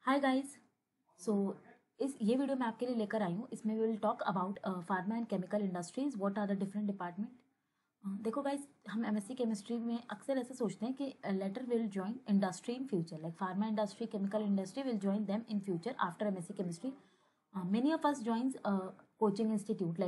Hi guys. सो इस ये video मैं आपके लिए लेकर आई हूँ। इसमें we will talk about pharma and chemical industries, what are the different department. देखो गाइस, हम एमएससी केमिस्ट्री में अक्सर ऐसे सोचते हैं कि later will join industry in future, like pharma industry, chemical industry will join them in future after MSc chemistry. Many of us joins coaching institute,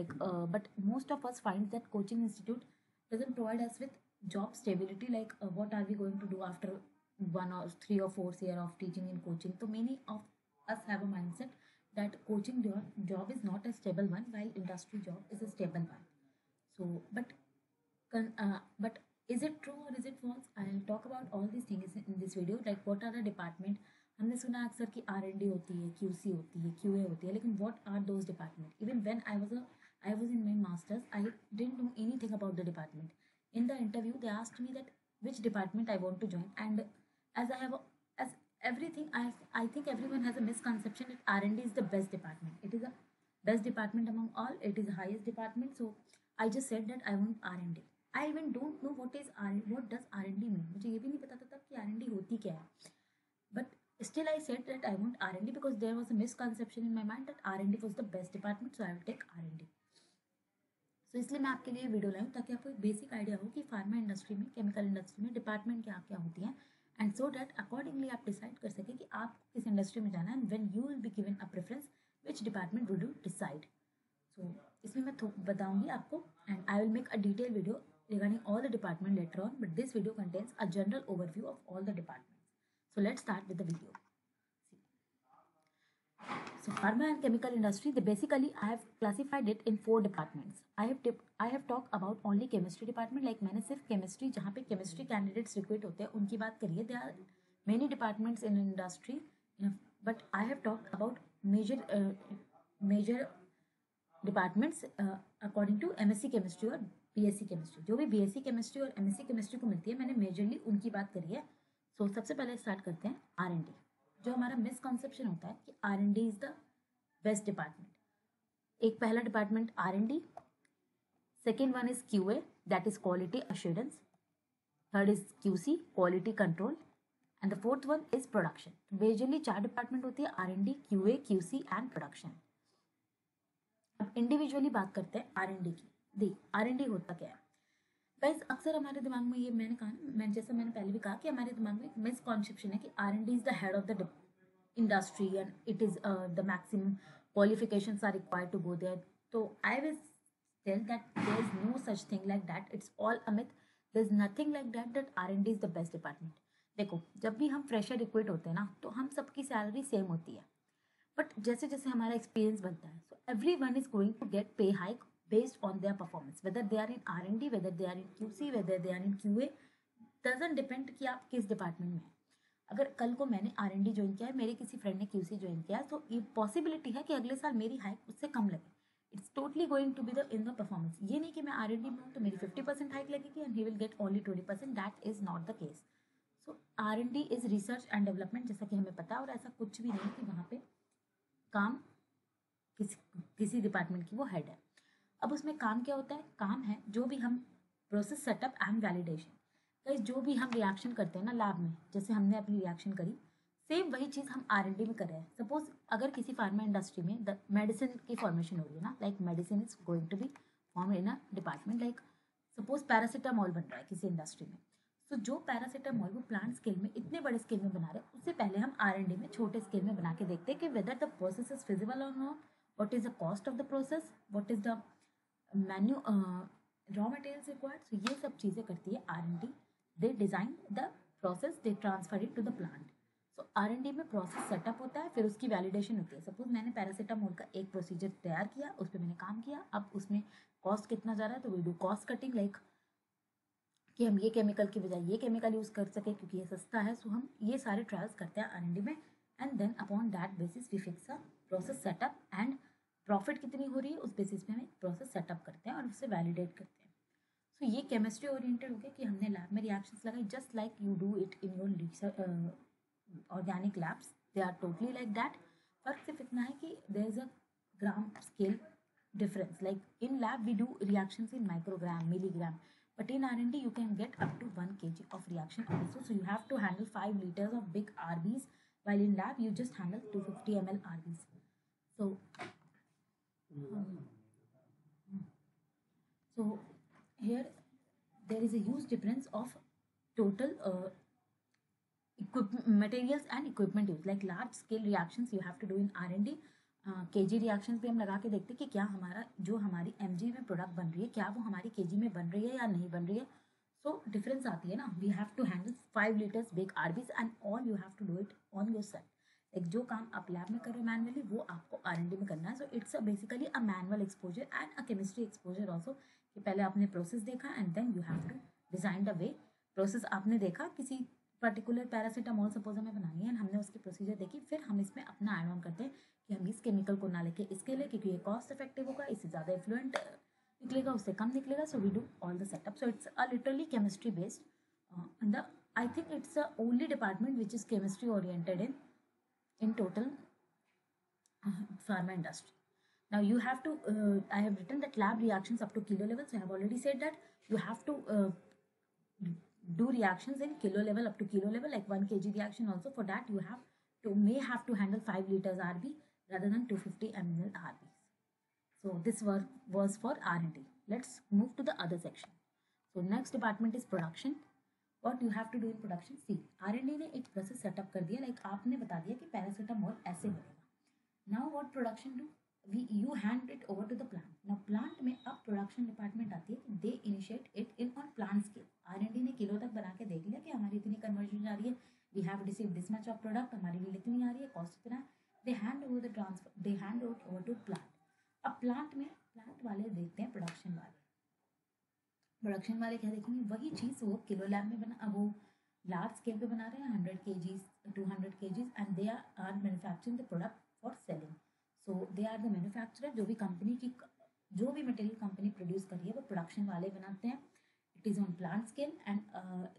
but most of us find that coaching institute doesn't provide us with job stability. What are we going to do after 1 or 3 or 4 year of teaching in coaching? So many of us have a mindset that coaching job is not a stable one, while industry job is a stable one. So, but is it true or is it false? I'll talk about all these things in this video. Like what are the department? हमने सुना अक्सर कि R&D होती है, QC होती है, QA होती है, लेकिन what are those department? Even when I was in my masters, I didn't know anything about the department. In the interview, they asked me that which department I want to join, and as everything, I think everyone has a misconception that R&D is the best department. It is a best department among all. It is the highest department. So I just said that I want R&D. I even don't know what does R&D mean. मुझे ये भी नहीं पता था कि R&D होती क्या है. But still I said that I want R&D because there was a misconception in my mind that R&D was the best department, so I will take R&D. So इसलिए मैं आपके लिए वीडियो लाई हूँ ताकि आपको एक बेसिक आइडिया हो कि फार्मा इंडस्ट्री में, केमिकल इंडस्ट्री में डिपार्टमेंट क्या क्या होती हैं, एंड सो डैट अकॉर्डिंगली आप डिसाइड कर सकें कि आप किस इंडस्ट्री में जाना है, and when you will be given a preference which department would you decide. So इसमें मैं बताऊंगी आपको, and I will make a detail video regarding all the department later on, but this video contains a general overview of all the departments. So let's start with the video. So pharma and chemical industry, I have classified it in 4 departments. I have talked about only chemistry department, like मैंने सिर्फ chemistry, जहाँ पे chemistry candidates recruit होते हैं उनकी बात करी है. There are many departments in industry, but I have talked about major departments according to MSc chemistry और बीएससी केमिस्ट्री. जो भी बीएससी केमिस्ट्री और एमएससी केमिस्ट्री को मिलती है, मैंने मेजरली उनकी बात करी है. सो सबसे पहले स्टार्ट करते हैं R&D. जो हमारा मिसकॉन्सेप्शन होता है कि R&D is the best department. एक पहला department R&D, second one is QA, that is quality assurance, third is QC, quality control, and the fourth one is production. Majorly 4 department होती है, R&D, QA, QC and production. अब individually बात करते हैं R&D की. देख R&D होता क्या है गाइस. अक्सर हमारे दिमाग में ये मैंने कहा, जैसे मैंने पहले भी कहा कि हमारे दिमाग में एक मिसकॉन्सेप्शन है कि R&D is the head of the industry and it is the maximum qualifications are required to go there. तो I will tell that there is no such thing like that. It's all a myth. There is nothing like that R&D is the best department. देखो, जब भी हम fresher recruit होते हैं ना, तो हम सबकी सैलरी सेम होती है, बट जैसे जैसे हमारा एक्सपीरियंस बनता है, सो everyone is going to get pay hike based on their performance, whether they are in R&D, whether they are in QC, whether they are in QA. doesn't depend कि आप किस डिपार्टमेंट में हैं. अगर कल को मैंने R&D ज्वाइन किया है, मेरे किसी फ्रेंड ने QC ज्वाइन किया है, तो ये पॉसिबिलिटी है कि अगले साल मेरी हाइक उससे कम लगे. It's totally going to be the in the performance. ये नहीं कि मैं R&D में हूँ तो मेरी 50% हाइक लगेगी and he will get only 20%. That is not the case. So R&D is research and development, जैसा कि हमें पता है, और ऐसा कुछ भी नहीं कि वहाँ पे काम किसी डिपार्टमेंट की वो हेड है. अब उसमें काम क्या होता है? काम है जो भी हम process setup and validation. Guys, जो भी हम रिएक्शन करते हैं ना लैब में, जैसे हमने अपनी रिएक्शन करी, सेम वही चीज़ हम R&D में कर रहे हैं. सपोज अगर किसी फार्मा इंडस्ट्री में मेडिसिन की फॉर्मेशन हो रही है ना, like medicine is going to be form in a department, like suppose paracetamol बन रहा है किसी इंडस्ट्री में. तो जो पैरासीटामोल वो प्लांट स्केल में इतने बड़े स्केल में बना रहे हैं, उससे पहले हम R&D में छोटे स्केल में बना के देखते हैं कि whether the process is feasible और not, what is the cost of the process, what is the raw materials required. So ये सब चीज़ें करती है R&D. they design the process, they transfer it to the plant. so R&D में process setup होता है, फिर उसकी वैलिडेशन होती है. सपोज मैंने पैरासीटामोल का एक प्रोसीजर तैयार किया, उस पर मैंने काम किया, अब उसमें कॉस्ट कितना जा रहा है, तो we do cost cutting, like कि हम ये केमिकल की बजाय ये केमिकल यूज़ कर सकें क्योंकि ये सस्ता है. सो हम ये सारे ट्रायल्स करते हैं R&D में, and then upon that basis we fix a process setup, and profit कितनी हो रही है उस बेसिस पे हम प्रोसेस सेटअप करते हैं और उससे वैलिडेट करते हैं. सो ये केमिस्ट्री ओरिएंटेड हो गया कि हमने लैब में रिएक्शंस लगाई, just like you do it in your organic labs. They are totally like that. फर्क सिर्फ इतना है कि there is a gram scale difference. Like in lab we do reactions in microgram, milligram, but in R&D you can get up to 1 kg of reaction also. So you have to handle 5 liters of big RBs while in lab you just handle 250 ml RBs. So so here there is a huge difference of total materials and equipment use. Like large scale reactions you have to do in R&D. KG reaction पे हम लगा के देखते कि क्या हमारा जो हमारी एमजी में प्रोडक्ट बन रही है क्या वो हमारी केजी में बन रही है या नहीं बन रही है. सो डिफरेंस आती है ना. We have to handle 5 litres big RBs and all you have to do it on your set. एक जो काम आप लैब में कर रहे हो मैनुअली वो आपको R&D में करना है. So it's basically a manual exposure and a chemistry exposure also. कि पहले आपने प्रोसेस देखा and then you have to design the way. Process आपने देखा किसी पर्टिकुलर पैरासीटामोल सपोज हमें बनानी है एंड हमने उसकी प्रोसीजर देखी. फिर हम इसमें अपना ऐड ऑन करते हैं कि हम इस केमिकल को ना लेके इसके लिए क्योंकि ये कॉस्ट इफेक्टिव होगा, इससे ज़्यादा इफ्लुएंट निकलेगा, उससे कम निकलेगा. So we do all the setup. So it's a literally chemistry based. The I think it's the only department which is chemistry oriented in total pharma industry. Now you have to I have written that lab reactions up to kilo level. So I have already said that you have to do reactions in kilo level up to kilo level, like 1 kg reaction. Also for that you may have to handle 5 liters RB rather than 250 ml RB. So this was for R&D. Let's move to the other section. So next department is production. What you have to do in production? See, R&D ने एक process setup कर दिया. Like आपने बता दिया कि paracetamol ऐसे बनेगा. Now what production do? you hand it over to the plant. Now plant में अब प्रोडक्शन डिपार्टमेंट आती है. They initiate it in on plant scale. R&D ने किलो तक बना के देख लिया कि हमारी इतनी कन्वर्जन जा रही है, we have receive this much of product, हमारी रील इतनी आ रही है, कॉस्ट इतना है. They hand over to plant. अब प्लांट वाले देखते हैं प्रोडक्शन वाले. प्रोडक्शन वाले क्या देखेंगे? वही चीज़ वो किलो लैब में बना, वो लार्ज स्केल पे बना रहे हैं 100 kgs 200 kgs and they are manufacturing the product for selling. So they are the manufacturer. जो भी कंपनी की जो भी मटेरियल कंपनी प्रोड्यूस कर रही है वो प्रोडक्शन वाले बनाते हैं. It is on plant scale and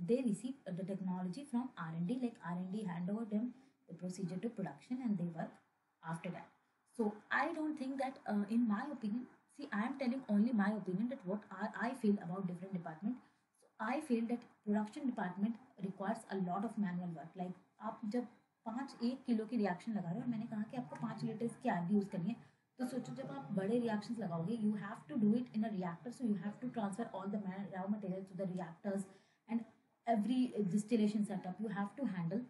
they receive the technology from R&D. Like R&D hand over them the procedure to production and they work after that. So I don't think that in my opinion, see I am telling only my opinion that what I feel about different department. So I feel that production department requires a lot of manual work. Like आप जब 1 kilo की reaction लगा रहे हो और मैंने कहा कि आपको 5 लीटर्स की आरबी यूज़ करनी है, तो सोचो जब आप बड़े रिएक्शंस लगाओगे you have to do it in a reactor. So you have to transfer all the raw material to the reactors and every distillation setup you have to handle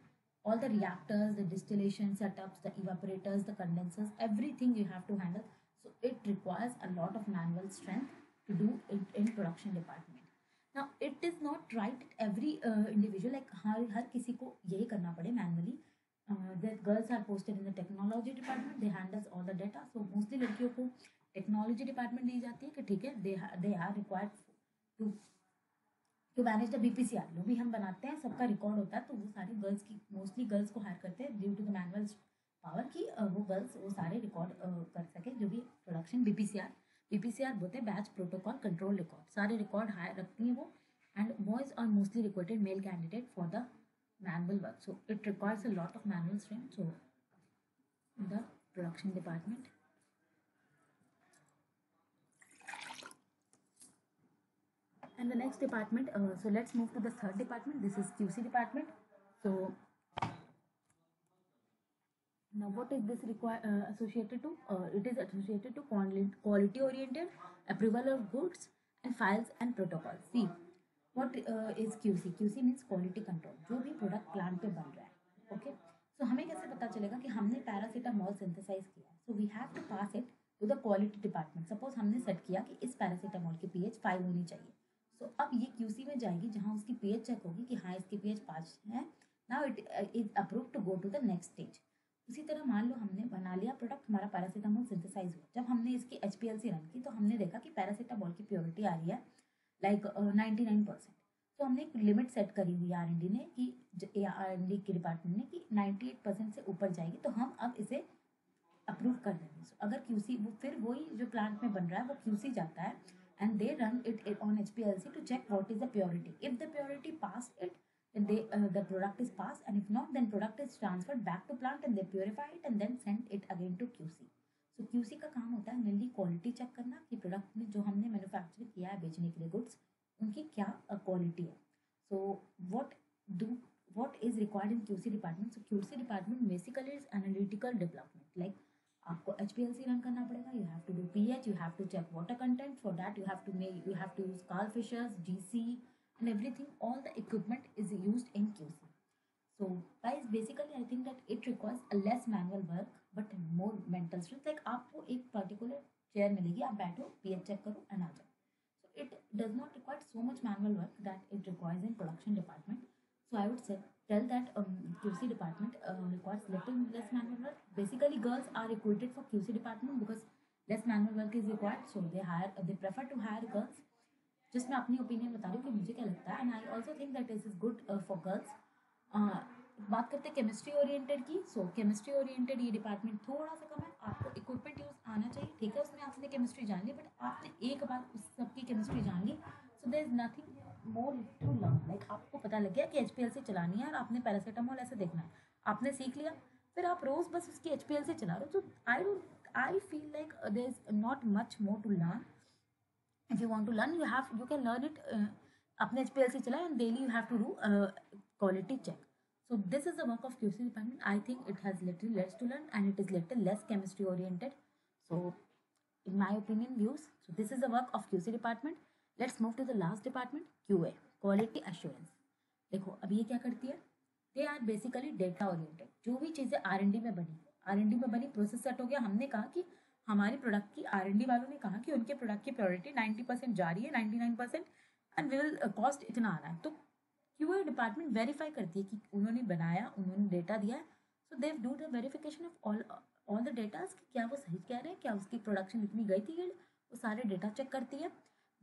all the reactors, the distillation setups, the evaporators, the condensers, everything you have to handle. So it requires a lot of manual strength to do it in production department. Now it is not right that every individual like हर किसी को यही करना पड़े manually. The girls are posted in the technology department. They handles all the data. So mostly लड़कियों को technology department दी जाती है कि ठीक है they are required to manage the BPCR. जो भी हम बनाते हैं सबका रिकॉर्ड होता है, तो वो सारी गर्ल्स की मोस्टली गर्ल्स को हायर करते हैं due to the manual power की वो गर्ल्स वो सारे रिकॉर्ड कर सके जो भी प्रोडक्शन. BPCR बोलते हैं बैच प्रोटोकॉल कंट्रोल रिकॉर्ड. सारे रिकॉर्ड हायर रखती हैं वो. And boys are mostly recruited male candidate for the manual work. So it requires a lot of manual strength. So the production department. And the next department, so let's move to the third department. This is QC department. So now what is this associated to? It is associated to quality oriented approval of goods and files and protocols. See what is QC? QC means quality control. जो भी product plant पे बन रहा है. Okay. सो हमें कैसे पता चलेगा कि हमने पैरासीटामोल सिंथेसाइज किया है? So we have to pass it to the quality department. Suppose हमने सेट किया कि इस पैरासीटामोल की pH 5 होनी चाहिए. तो अब ये QC में जाएगी जहाँ उसकी pH चेक होगी कि हाँ इसकी pH 5 है. Now it is approve to go to the next stage. उसी तरह मान लो हमने बना लिया प्रोडक्ट, हमारा पैरासीटामोल सिंथेसाइज हुआ. जब हमने इसकी HPLC रन की तो हमने देखा कि पैरासीटामोल की प्योरिटी आ रही है लाइक 99%. तो हमने एक लिमिट सेट करी हुई R&D ने कि R&D के डिपार्टमेंट ने कि 98% से ऊपर जाएगी तो हम अब इसे अप्रूव कर देंगे. So, अगर QC वो फिर वही जो प्लांट में बन रहा है वो QC जाता है and they run it on HPLC to check what is the purity. If the purity passed it, then the product is passed, and if not, then product is transferred back to plant and they purify it and then send it again to QC. So QC का काम होता है mainly quality check करना कि product में जो हमने manufacture किया है बेचने के लिए गुड्स उनकी क्या क्वालिटी है. So what is required in QC department? So QC department basically is analytical development. Like आपको HPLC रन करना पड़ेगा. You have to do pH. You have to check water content. For that you have to use Carl Fisher's GC and everything. All the equipment is used in QC. So guys, basically I think that it requires a less manual work but more mental strength. Like आपको एक particular chair मिलेगी, आप बैठो, pH check करो and आ जाओ. So it does not require so much manual work that it requires in production department. So I would say tell that QC department requires little less manual work. Basically girls are recruited for QC department because less manual work is required. So they prefer to hire girls. Just मैं अपनी opinion बता रही हूँ कि मुझे क्या लगता है. And I also think that this is good for girls. बात करते हैं केमिस्ट्री ओरिएंटेड की. सो केमिस्ट्री ओरिएंटेड ये डिपार्टमेंट थोड़ा सा कम है. आपको इक्विपमेंट यूज आना चाहिए, ठीक है. उसमें आपने केमिस्ट्री जान ली, बट आपने एक बार उस सबकी केमिस्ट्री जान ली. So there is nothing more to learn. Like आपको पता लग गया कि HPLC चलानी है और आपने पैरासीटामोल ऐसे देखना है, आपने सीख लिया, फिर आप रोज बस उसकी HPLC चला रहे हो. So I feel like there is not much more to learn. If you want to learn, you can learn it. अपने HPLC चलाए and daily you have to do quality check. So this is the work of QC department. I think it has little less to learn and it is little less chemistry oriented. So in my opinion views, so this is the work of QC department. Let's move to the last department, QA, quality assurance. देखो अब ये क्या करती है. They are basically data oriented. जो भी चीज़ें R&D में बनी प्रोसेस सेट हो गया. हमने कहा कि हमारी प्रोडक्ट की R&D वालों ने कहा कि उनके प्रोडक्ट की प्योरिटी 90% जा रही है, 99% एंड विल कॉस्ट इतना आ रहा है. तो QA डिपार्टमेंट वेरीफाई करती है कि उन्होंने बनाया, उन्होंने डेटा दिया है. So they do the verification of all the datas कि क्या वो सही कह रहे हैं, क्या उसकी प्रोडक्शन इतनी गई थी. वो सारे डेटा चेक करती है.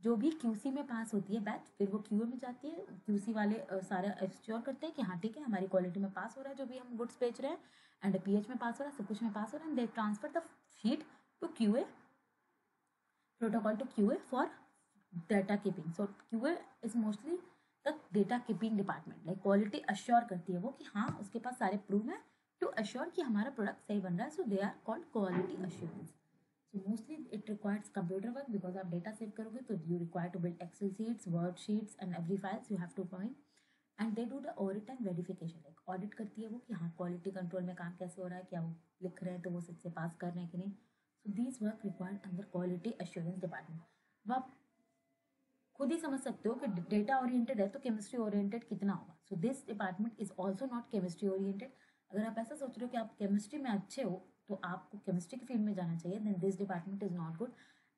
जो भी QC में पास होती है बैच, फिर वो QA में जाती है. QC वाले सारा एश्योर करते हैं कि हाँ ठीक है, हमारी क्वालिटी में पास हो रहा है जो भी हम गुड्स बेच रहे हैं, एंड pH में पास हो रहा है, सब कुछ में पास हो रहा है. And they transfer the sheet to QA, protocol to QA for data keeping. So QA is mostly the data keeping department. Like quality assure करती है वो कि हाँ उसके पास सारे proof है to assure कि हमारा product सही बन रहा है. So they are called quality assurance. So mostly it requires computer work because आप data save करोगे तो you require to build Excel sheets, Word sheets and every files you have to find. And they do the audit and verification. Like audit करती है वो कि हाँ quality control में काम कैसे हो रहा है, क्या वो लिख रहे हैं तो वो सच से पास कर रहे हैं कि नहीं. So these work required under quality assurance department. अब आप खुद ही समझ सकते हो कि डेटा ओरिएंटेड है तो केमिस्ट्री ओरिएंटेड कितना होगा. So this department is also not chemistry oriented. अगर आप ऐसा सोच रहे हो कि आप केमिस्ट्री में अच्छे हो तो आपको केमिस्ट्री की फील्ड में जाना चाहिए, then this department is not good.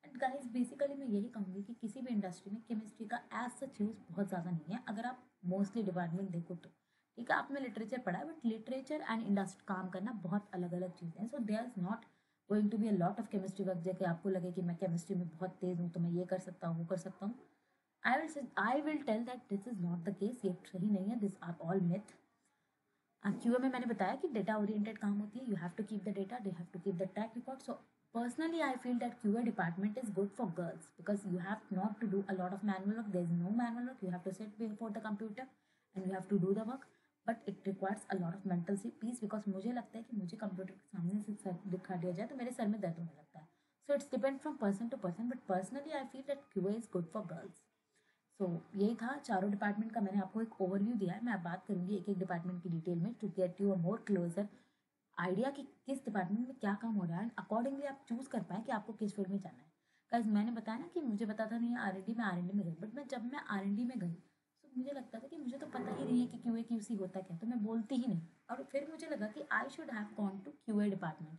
And guys basically मैं यही कहूँगी कि किसी भी इंडस्ट्री में केमिस्ट्री का एज सच यूज बहुत ज़्यादा नहीं है. अगर आप मोस्टली डिपार्टमेंट देखो तो ठीक है, आपने लिटरेचर पढ़ा है, बट लिटरेचर एंड इंडस्ट्री काम करना बहुत अलग अलग चीज़ें हैं. So there is not going to be a lot of chemistry work जैसे आपको लगे कि मैं केमिस्ट्री में बहुत तेज हूँ तो मैं ये कर सकता हूँ, वो कर सकता हूँ. I will tell that this is not the case. ये सही नहीं है. This are all myth. QA में मैंने बताया कि डेटा ओरिएंटेड काम होती है. You have to keep the data, they have to keep the track record. So personally I feel that QA department is good for girls because you have not to do a lot of manual work. There is no manual work. You have to sit before the computer and you have to do the work. But it requires a lot of mental peace because मुझे लगता है कि मुझे computer के सामने से sir दिखा दिया जाए तो मेरे सर में दर्द होने लगता है. So it's depend from person to person, but personally I feel that QA is good for girls. सो यही था चारों डिपार्टमेंट का. मैंने आपको एक ओवरव्यू दिया है. मैं अब बात करूँगी एक एक डिपार्टमेंट की डिटेल में to get you a more closer idea कि किस डिपार्टमेंट में क्या काम हो रहा है, एंड अकॉर्डिंगली आप चूज़ कर पाएँ कि आपको किस फील्ड में जाना है. गाइस मैंने बताया ना कि मुझे पता था नहीं R&D में गई, बट जब मैं R&D में गई मुझे लगता था कि मुझे तो पता ही नहीं है कि QA QC होता क्या, तो मैं बोलती ही नहीं. और फिर मुझे लगा कि I should have gone to QA department.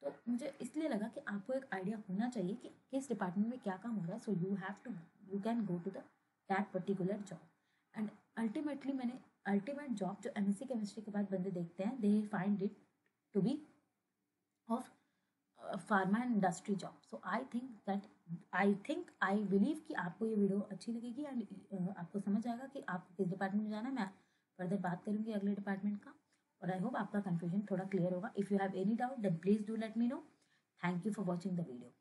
तो मुझे इसलिए लगा कि आपको एक आइडिया होना चाहिए कि किस डिपार्टमेंट में क्या काम हो रहा है. So you can go to that particular job. And ultimately मैंने अल्टीमेट जॉब जो MSc केमिस्ट्री के बाद बंदे देखते हैं, they find it to be of pharma and industry job. So I believe कि आपको ये वीडियो अच्छी लगेगी एंड आपको समझ आएगा कि आपको किस डिपार्टमेंट में जाना है. मैं फर्दर बात करूँगी अगले डिपार्टमेंट का, और आई होप आपका कन्फ्यूजन थोड़ा क्लियर होगा. If you have any doubt then please do let me know. Thank you for watching the video.